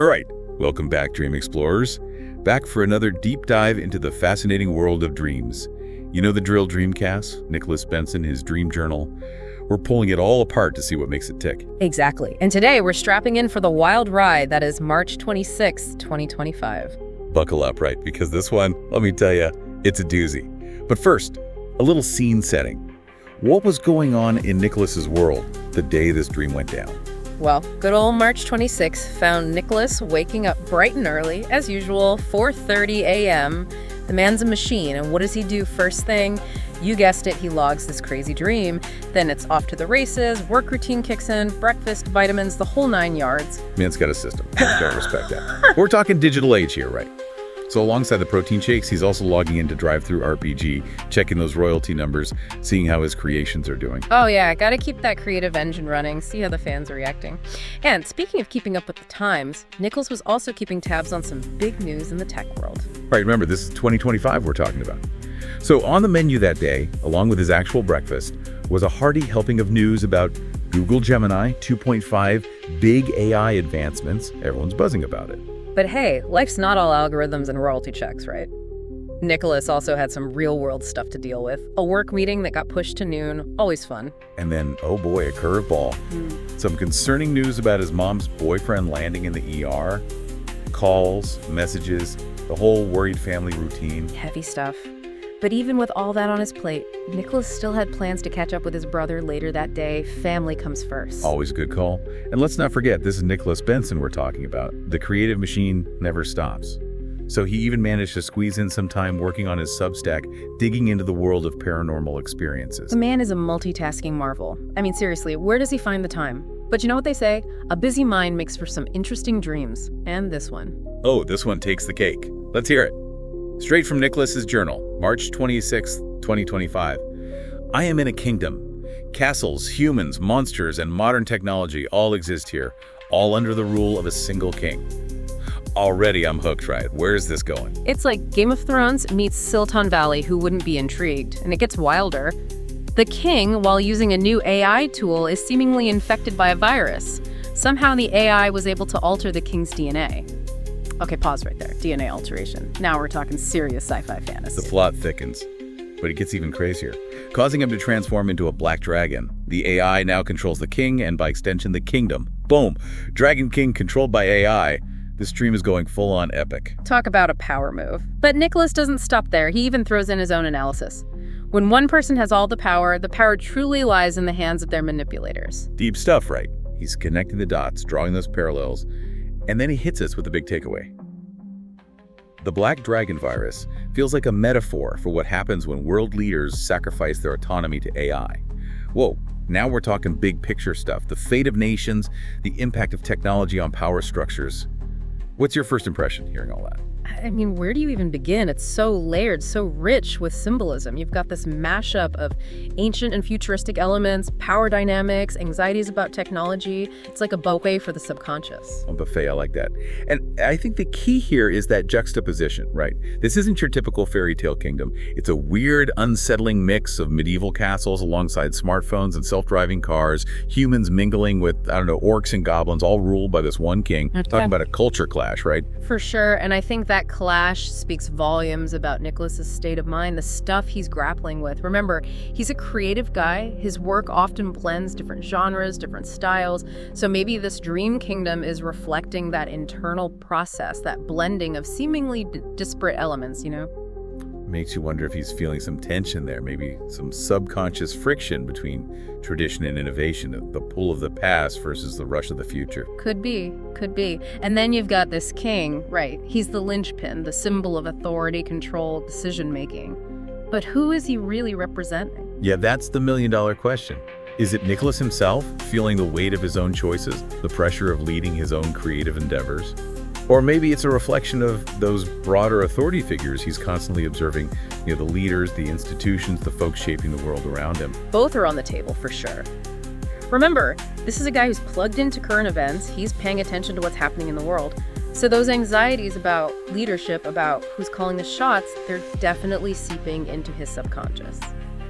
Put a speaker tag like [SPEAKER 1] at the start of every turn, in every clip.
[SPEAKER 1] All right, welcome back, Dream Explorers. Back for another deep dive into the fascinating world of dreams. You know the drill, Dreamcast? Nicholas Benson, his dream journal. We're pulling it all apart to see what makes it tick.
[SPEAKER 2] Exactly. And today we're strapping in for the wild ride that is March 26, 2025.
[SPEAKER 1] Buckle up, right? Because this one, let me tell you, it's a doozy. But first, a little scene setting. What was going on in Nicholas's world the day this dream went down?
[SPEAKER 2] Well, good old March 26 found Nicholas waking up bright and early, as usual, 4:30 a.m. The man's a machine, and what does he do first thing? You guessed it, he logs this crazy dream. Then it's off to the races, work routine kicks in, breakfast, vitamins, the whole 9 yards.
[SPEAKER 1] Man's got a system. Gotta respect that. We're talking digital age here, right? So alongside the protein shakes, he's also logging into Drive-Thru RPG, checking those royalty numbers, seeing how his creations are doing.
[SPEAKER 2] Oh yeah, gotta keep that creative engine running, see how the fans are reacting. And speaking of keeping up with the times, Nicholas was also keeping tabs on some big news in the tech world.
[SPEAKER 1] Right, remember, this is 2025 we're talking about. So on the menu that day, along with his actual breakfast, was a hearty helping of news about Google Gemini 2.5, big AI advancements. Everyone's buzzing about it.
[SPEAKER 2] But hey, life's not all algorithms and royalty checks, right? Nicholas also had some real-world stuff to deal with. A work meeting that got pushed to noon, always fun.
[SPEAKER 1] And then, oh boy, a curveball. Some concerning news about his mom's boyfriend landing in the ER. Calls, messages, the whole worried family routine.
[SPEAKER 2] Heavy stuff. But even with all that on his plate, Nicholas still had plans to catch up with his brother later that day. Family comes first.
[SPEAKER 1] Always a good call. And let's not forget, this is Nicholas Benson we're talking about. The creative machine never stops. So he even managed to squeeze in some time working on his Substack, digging into the world of paranormal experiences.
[SPEAKER 2] The man is a multitasking marvel. I mean, seriously, where does he find the time? But you know what they say? A busy mind makes for some interesting dreams. And this one.
[SPEAKER 1] Oh, this one takes the cake. Let's hear it. Straight from Nicholas's journal, March 26, 2025. I am in a kingdom. Castles, humans, monsters, and modern technology all exist here, all under the rule of a single king. Already I'm hooked, right? Where is this going?
[SPEAKER 2] It's like Game of Thrones meets Silicon Valley, who wouldn't be intrigued? And it gets wilder. The king, while using a new AI tool, is seemingly infected by a virus. Somehow the AI was able to alter the king's DNA. Okay, pause right there. DNA alteration. Now we're talking serious sci-fi fantasy.
[SPEAKER 1] The plot thickens, but it gets even crazier, causing him to transform into a black dragon. The AI now controls the king and, by extension, the kingdom. Boom! Dragon King controlled by AI. This dream is going full-on epic.
[SPEAKER 2] Talk about a power move. But Nicholas doesn't stop there. He even throws in his own analysis. When one person has all the power truly lies in the hands of their manipulators.
[SPEAKER 1] Deep stuff, right? He's connecting the dots, drawing those parallels, and then he hits us with the big takeaway. The Black Dragon virus feels like a metaphor for what happens when world leaders sacrifice their autonomy to AI. Whoa, now we're talking big picture stuff. The fate of nations, the impact of technology on power structures. What's your first impression hearing all that?
[SPEAKER 2] I mean, where do you even begin? It's so layered, so rich with symbolism. You've got this mashup of ancient and futuristic elements, power dynamics, anxieties about technology. It's like a buffet for the subconscious.
[SPEAKER 1] A buffet, I like that. And I think the key here is that juxtaposition, right? This isn't your typical fairy tale kingdom. It's a weird, unsettling mix of medieval castles alongside smartphones and self-driving cars, humans mingling with, orcs and goblins, all ruled by this one king. Talking about a culture clash, right?
[SPEAKER 2] For sure, and I think that clash speaks volumes about Nicholas's state of mind, the stuff he's grappling with. Remember, he's a creative guy. His work often blends different genres, different styles. So maybe this dream kingdom is reflecting that internal process, that blending of seemingly disparate elements,
[SPEAKER 1] Makes you wonder if he's feeling some tension there, maybe some subconscious friction between tradition and innovation, the pull of the past versus the rush of the future.
[SPEAKER 2] Could be. And then you've got this king, right? He's the linchpin, the symbol of authority, control, decision-making. But who is he really representing?
[SPEAKER 1] Yeah, that's the million-dollar question. Is it Nicholas himself, feeling the weight of his own choices, the pressure of leading his own creative endeavors? Or maybe it's a reflection of those broader authority figures he's constantly observing, the leaders, the institutions, the folks shaping the world around him.
[SPEAKER 2] Both are on the table for sure. Remember, this is a guy who's plugged into current events. He's paying attention to what's happening in the world. So those anxieties about leadership, about who's calling the shots, they're definitely seeping into his subconscious.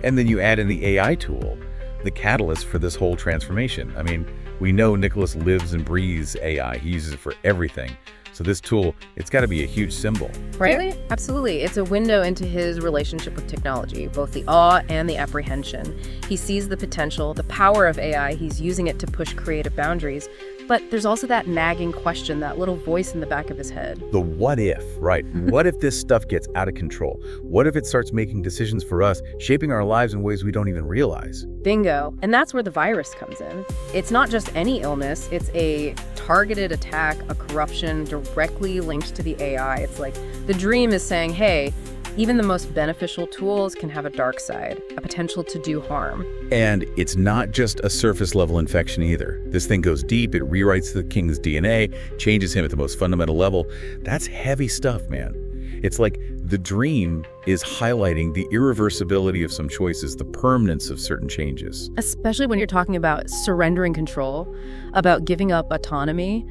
[SPEAKER 1] And then you add in the AI tool, the catalyst for this whole transformation. I mean, We know Nicholas lives and breathes AI. He uses it for everything. So this tool, it's got to be a huge symbol.
[SPEAKER 2] Right? Absolutely. It's a window into his relationship with technology, both the awe and the apprehension. He sees the potential, the power of AI. He's using it to push creative boundaries. But there's also that nagging question, that little voice in the back of his head.
[SPEAKER 1] The what if, right? What if this stuff gets out of control? What if it starts making decisions for us, shaping our lives in ways we don't even realize?
[SPEAKER 2] Bingo. And that's where the virus comes in. It's not just any illness, it's a targeted attack, a corruption directly linked to the AI. It's like the dream is saying, hey, even the most beneficial tools can have a dark side, a potential to do harm.
[SPEAKER 1] And it's not just a surface-level infection either. This thing goes deep, it rewrites the king's DNA, changes him at the most fundamental level. That's heavy stuff, man. It's like the dream is highlighting the irreversibility of some choices, the permanence of certain changes.
[SPEAKER 2] Especially when you're talking about surrendering control, about giving up autonomy.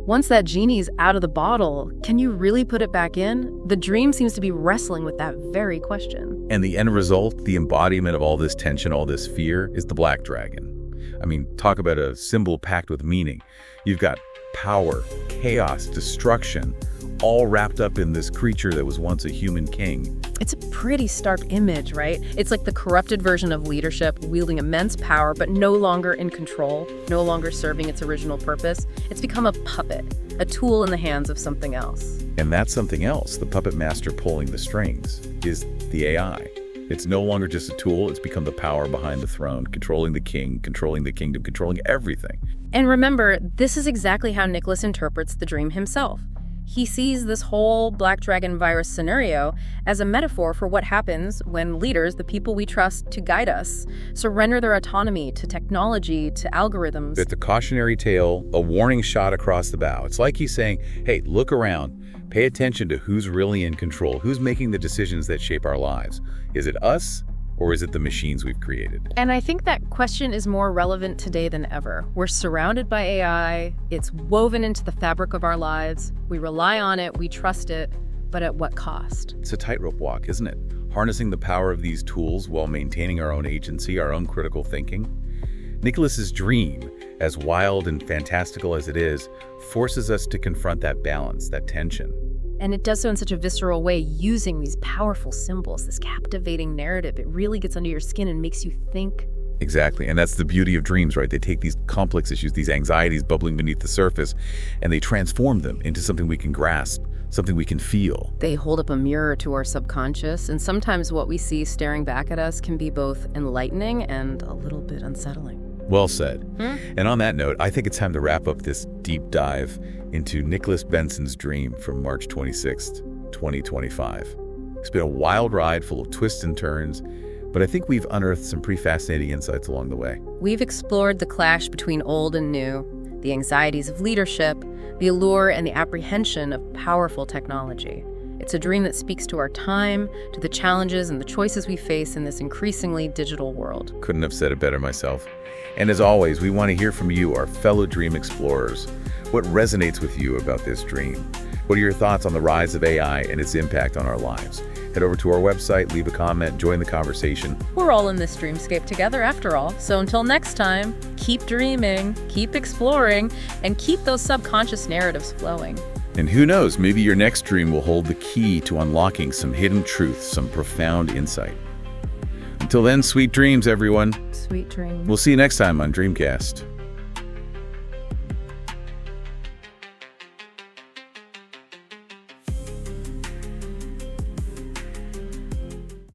[SPEAKER 2] Once that genie's out of the bottle, can you really put it back in? The dream seems to be wrestling with that very question.
[SPEAKER 1] And the end result, the embodiment of all this tension, all this fear, is the black dragon. I mean, talk about a symbol packed with meaning. You've got power, chaos, destruction, all wrapped up in this creature that was once a human king.
[SPEAKER 2] It's a pretty stark image, right? It's like the corrupted version of leadership, wielding immense power, but no longer in control, no longer serving its original purpose. It's become a puppet, a tool in the hands of something else.
[SPEAKER 1] And that something else, the puppet master pulling the strings, is the AI. It's no longer just a tool, it's become the power behind the throne, controlling the king, controlling the kingdom, controlling everything.
[SPEAKER 2] And remember, this is exactly how Nicholas interprets the dream himself. He sees this whole Black Dragon virus scenario as a metaphor for what happens when leaders, the people we trust to guide us, surrender their autonomy to technology, to algorithms.
[SPEAKER 1] It's a cautionary tale, a warning shot across the bow. It's like he's saying, hey, look around. Pay attention to who's really in control, who's making the decisions that shape our lives. Is it us? Or is it the machines we've created?
[SPEAKER 2] And I think that question is more relevant today than ever. We're surrounded by AI. It's woven into the fabric of our lives. We rely on it. We trust it. But at what cost?
[SPEAKER 1] It's a tightrope walk, isn't it? Harnessing the power of these tools while maintaining our own agency, our own critical thinking. Nicholas's dream, as wild and fantastical as it is, forces us to confront that balance, that tension.
[SPEAKER 2] And it does so in such a visceral way, using these powerful symbols, this captivating narrative. It really gets under your skin and makes you think.
[SPEAKER 1] Exactly, and that's the beauty of dreams, right? They take these complex issues, these anxieties bubbling beneath the surface, and they transform them into something we can grasp, something we can feel.
[SPEAKER 2] They hold up a mirror to our subconscious, and sometimes what we see staring back at us can be both enlightening and a little bit unsettling.
[SPEAKER 1] Well said. And on that note, I think it's time to wrap up this deep dive into Nicholas Benson's dream from March 26th, 2025. It's been a wild ride full of twists and turns, but I think we've unearthed some pretty fascinating insights along the way.
[SPEAKER 2] We've explored the clash between old and new, the anxieties of leadership, the allure and the apprehension of powerful technology. It's a dream that speaks to our time, to the challenges and the choices we face in this increasingly digital world.
[SPEAKER 1] Couldn't have said it better myself. And as always, we want to hear from you, our fellow dream explorers. What resonates with you about this dream? What are your thoughts on the rise of AI and its impact on our lives? Head over to our website, leave a comment, join the conversation.
[SPEAKER 2] We're all in this dreamscape together after all. So until next time, keep dreaming, keep exploring, and keep those subconscious narratives flowing.
[SPEAKER 1] And who knows, maybe your next dream will hold the key to unlocking some hidden truth, some profound insight. Until then, sweet dreams, everyone.
[SPEAKER 2] Sweet dreams.
[SPEAKER 1] We'll see you next time on Dreamcast.